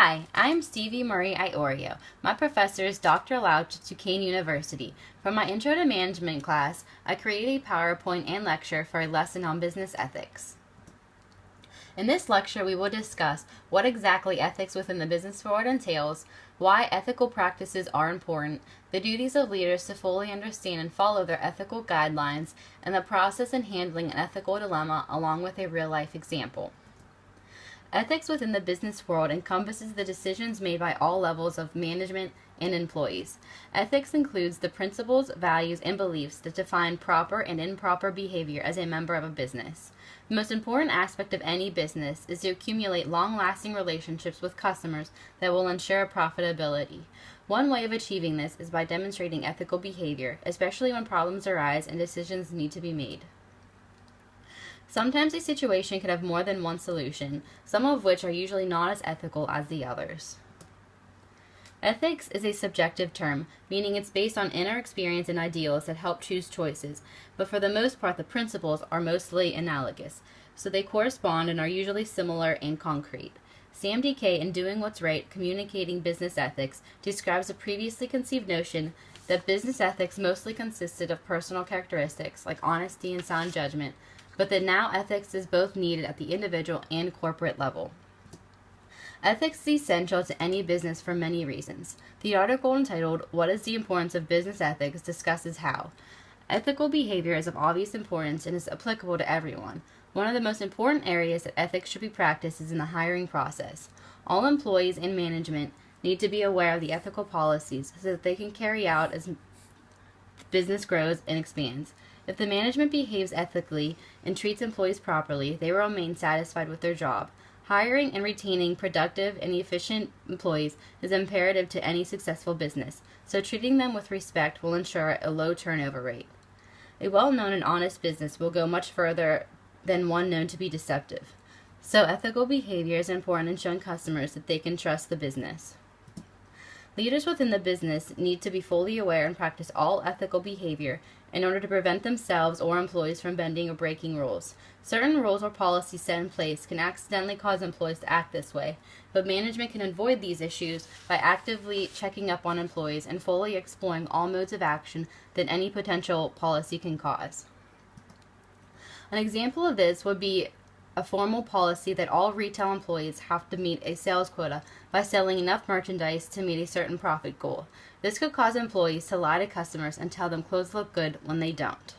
Hi, I'm Stevie Marie Iorio. My professor is Dr. Louch at Duquesne University. For my Intro to Management class, I created a PowerPoint and lecture for a lesson on business ethics. In this lecture, we will discuss what exactly ethics within the business world entails, why ethical practices are important, the duties of leaders to fully understand and follow their ethical guidelines, and the process in handling an ethical dilemma along with a real-life example. Ethics within the business world encompasses the decisions made by all levels of management and employees. Ethics includes the principles, values, and beliefs that define proper and improper behavior as a member of a business. The most important aspect of any business is to accumulate long-lasting relationships with customers that will ensure profitability. One way of achieving this is by demonstrating ethical behavior, especially when problems arise and decisions need to be made. Sometimes a situation can have more than one solution, some of which are usually not as ethical as the others. Ethics is a subjective term, meaning it's based on inner experience and ideals that help choose choices, but for the most part the principles are mostly analogous, so they correspond and are usually similar and concrete. Sam D. Kay, in Doing What's Right, Communicating Business Ethics, describes a previously conceived notion that business ethics mostly consisted of personal characteristics like honesty and sound judgment, but that now ethics is both needed at the individual and corporate level. Ethics is essential to any business for many reasons. The article entitled, "What is the Importance of Business Ethics?" discusses how. Ethical behavior is of obvious importance and is applicable to everyone. One of the most important areas that ethics should be practiced is in the hiring process. All employees and management need to be aware of the ethical policies so that they can carry out as the business grows and expands. If the management behaves ethically and treats employees properly, they will remain satisfied with their job. Hiring and retaining productive and efficient employees is imperative to any successful business, so treating them with respect will ensure a low turnover rate. A well-known and honest business will go much further than one known to be deceptive. So ethical behavior is important in showing customers that they can trust the business. Leaders within the business need to be fully aware and practice all ethical behavior in order to prevent themselves or employees from bending or breaking rules. Certain rules or policies set in place can accidentally cause employees to act this way, but management can avoid these issues by actively checking up on employees and fully exploring all modes of action that any potential policy can cause. An example of this would be a formal policy that all retail employees have to meet a sales quota by selling enough merchandise to meet a certain profit goal. This could cause employees to lie to customers and tell them clothes look good when they don't.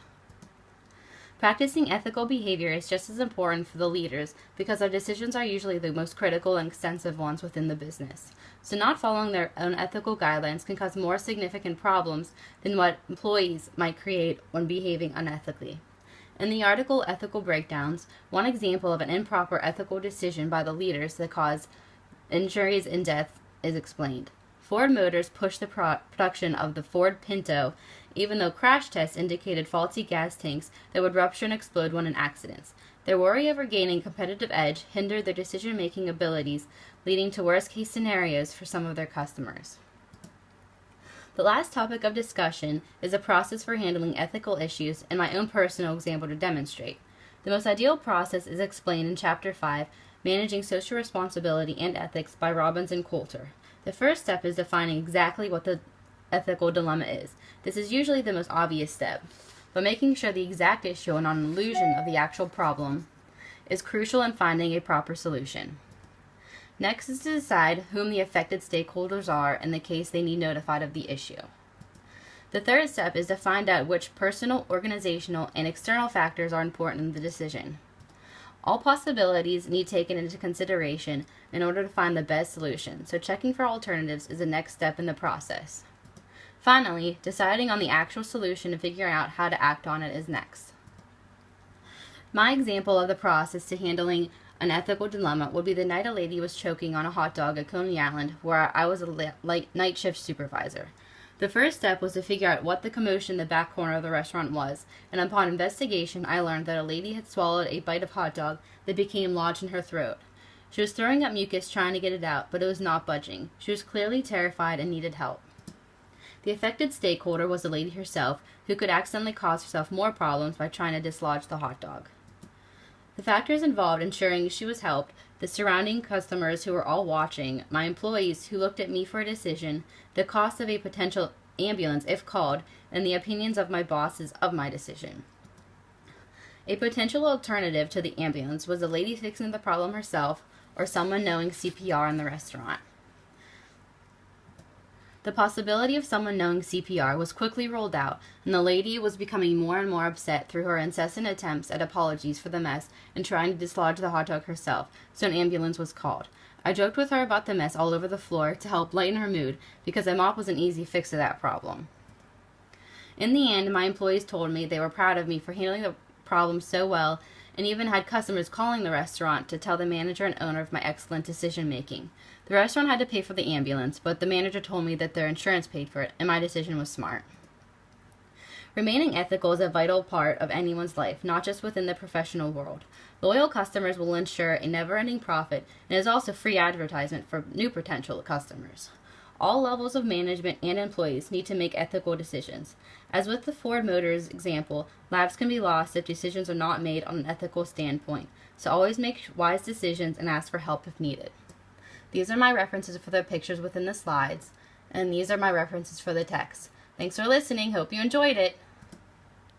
Practicing ethical behavior is just as important for the leaders because their decisions are usually the most critical and extensive ones within the business. So not following their own ethical guidelines can cause more significant problems than what employees might create when behaving unethically. In the article Ethical Breakdowns, one example of an improper ethical decision by the leaders that caused injuries and death is explained. Ford Motors pushed the production of the Ford Pinto, even though crash tests indicated faulty gas tanks that would rupture and explode when in accidents. Their worry of regaining competitive edge hindered their decision-making abilities, leading to worst-case scenarios for some of their customers. The last topic of discussion is a process for handling ethical issues and my own personal example to demonstrate. The most ideal process is explained in Chapter 5, Managing Social Responsibility and Ethics by Robbins and Coulter. The first step is defining exactly what the ethical dilemma is. This is usually the most obvious step, but making sure the exact issue and not an illusion of the actual problem is crucial in finding a proper solution. Next is to decide whom the affected stakeholders are in the case they need notified of the issue. The third step is to find out which personal, organizational, and external factors are important in the decision. All possibilities need taken into consideration in order to find the best solution, so checking for alternatives is the next step in the process. Finally, deciding on the actual solution and figuring out how to act on it is next. My example of the process to handling an ethical dilemma would be the night a lady was choking on a hot dog at Coney Island, where I was a night shift supervisor. The first step was to figure out what the commotion in the back corner of the restaurant was, and upon investigation I learned that a lady had swallowed a bite of hot dog that became lodged in her throat. She was throwing up mucus trying to get it out, but it was not budging. She was clearly terrified and needed help. The affected stakeholder was the lady herself, who could accidentally cause herself more problems by trying to dislodge the hot dog. The factors involved ensuring she was helped the surrounding customers who were all watching, my employees who looked at me for a decision, the cost of a potential ambulance if called, and the opinions of my bosses of my decision. A potential alternative to the ambulance was the lady fixing the problem herself or someone knowing CPR in the restaurant. The possibility of someone knowing CPR was quickly rolled out, and the lady was becoming more and more upset through her incessant attempts at apologies for the mess and trying to dislodge the hot dog herself, so an ambulance was called. I joked with her about the mess all over the floor to help lighten her mood, because a mop was an easy fix to that problem. In the end, my employees told me they were proud of me for handling the problem so well, and even had customers calling the restaurant to tell the manager and owner of my excellent decision-making. The restaurant had to pay for the ambulance, but the manager told me that their insurance paid for it, and my decision was smart. Remaining ethical is a vital part of anyone's life, not just within the professional world. Loyal customers will ensure a never-ending profit, and is also free advertisement for new potential customers. All levels of management and employees need to make ethical decisions. As with the Ford Motors example, lives can be lost if decisions are not made on an ethical standpoint, so always make wise decisions and ask for help if needed. These are my references for the pictures within the slides, and these are my references for the text. Thanks for listening. Hope you enjoyed it.